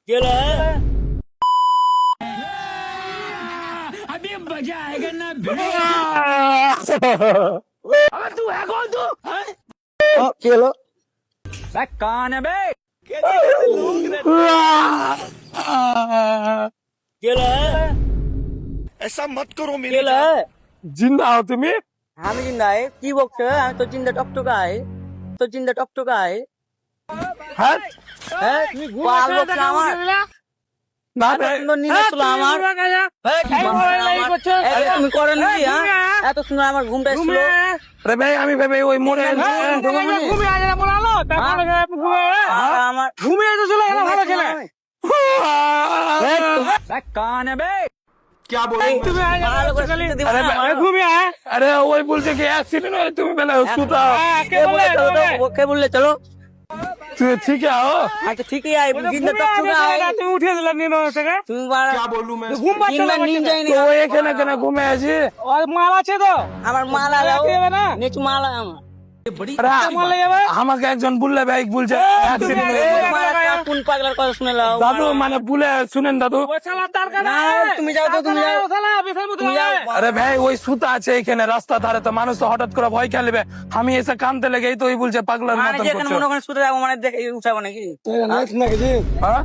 गेला अभी मजा आएगा ना अबे तू है कौन तू चलो कौन है बे गेला ऐसा मत करो मेरे गेला जिंदा आहो तुम्ही आम्ही जिंदा आहे ती बघतोय आम्ही तो जिंदा टकटका आहे तो जिंदा टकटका आहे হ্যাঁ তুমি পাগল না আমার না এত সুন্দর নীলা ছিল আমার তুমি করেন কি হ্যাঁ এত সুন্দর আমার ঘুমটা ছিল আরে ভাই আমি ভাই ওই মোড়ে ঘুমিয়ে আজ বলালো আমার ঘুমিয়ে এসেছিল এরা ভালো ছেলে कौन है बे क्या बोले তুমি আজ ভালো করে শুনতে দিবা আরে না আমার। ঘুমিয়ে আয় আরে ওই বলছে কি অ্যাক্সিডেন্ট হয়ে তুমি বেলা সুতা কে বলে ওকে বললে চলো তুই ঠিক আছো আচ্ছা ঠিকই আই জিন্দা টকটকা আই তুমি উঠে দিলে নিনো থেকে তুমি বাড়া क्या बोलूं मैं ঘুম পাচ্ছে তিনবার নিন যায়নি তো এখানে কেন ঘুমে আছি ওর মাল আছে তো আমার মালা লাও দেবে না নিচু মালা আমার আরে মাল যাবে আমাকে একজন বললে ভাই বলছে অ্যাক্সিডেন্ট হয়ে গেছে। তোমার কোন পাগলার কথা শুনে লাও দাদু মানে বলে শুনেন দাদু ওই শালা তার কাটা না, তুমি যাও তো, তুমি যাও। শালা বিশাল মতো তুমি যাও। আরে ভাই ওই সুতা আছে এখানে রাস্তা ধারে তো মানুষ তো হঠাৎ করে ভয় খেলবে আমি এসে কানতে লেগেই তো ওই বলছে পাগলার মানে মতন যেখানে করছো মনে করেন শুতে যাবো মানে দেখে উঠাবো নাকি হ্যাঁ?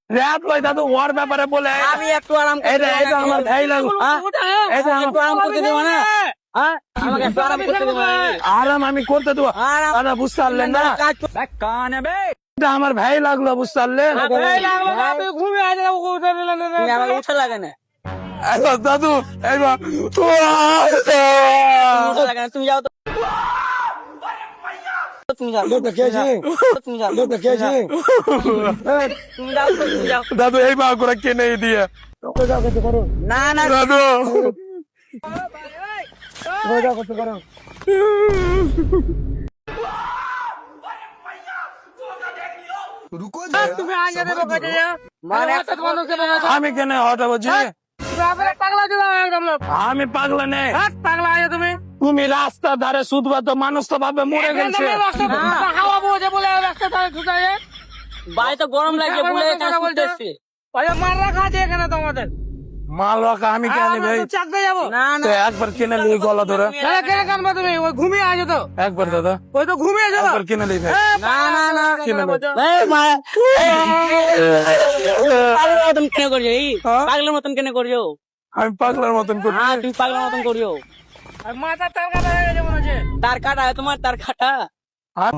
রাত লয় দাদু ওর ব্যাপারে বলে আমি একটু আরাম করতে এটা দেবো এটা নাকি? আমার ভাই লাগু এটা আমাকে একটু আরাম করতে দেবো না হ্যাঁ আমাকে একটু আরাম করতে দেবো না আরাম আমি করতে দেবো আরাম দাদা বুঝতে পারলেন না কাজ করতে कौन है बे এটা আমার ভাই লাগলো বুঝতে পারলেন এই লাগলো না তুই ঘুমিয়ে আজ উঠে দিলে তুমি আমাকে উঠে লাগে না এবার দাদু এবার উঠে লাগে না তুমি যাও তো তুমি যাও তুমি যাও তুমি যাও তো, তুমি যাও দাদু এই বা করে কেনে দিয়ে না না দাদু रुको जरा তুমি আজ দেবো কাজে মানে একটা মানুষকে আমি কেন হটাবো জি তারপরে পাগলা দিল একদম লোক আমি পাগলা নেই পাগলা আছে তুমি তুমি রাস্তা ধারে সুদবা তো মানুষ তো ভাবে মরে গেছে হাওয়া বসে বলে রাস্তা তার ছুটায় বাড়ি তো গরম লাগছে বলে এখানে শুতে এসছি। ওই মার রাখা আছে এখানে তোমাদের মাল রাখা আমি কেন ভাই চাকতে যাবো না তো না একবার কিনে নিই গলা ধরে তাহলে কেন কানবা তুমি ওই ঘুমিয়ে আছো তো একবার দাদা ওই তো ঘুমিয়ে যাবো একবার কিনে নিই ভাই না না না কিনে নিই এই মা পাগলের মতন কেন করছো এই হ্যাঁ? পাগলের মতন কেন করছো আমি পাগলার মতন করি হ্যাঁ তুমি পাগলের মতন করছো মাথা তার কাটা হয়ে গেছে মনে হচ্ছে তার কাটা তোমার তার কাটা আর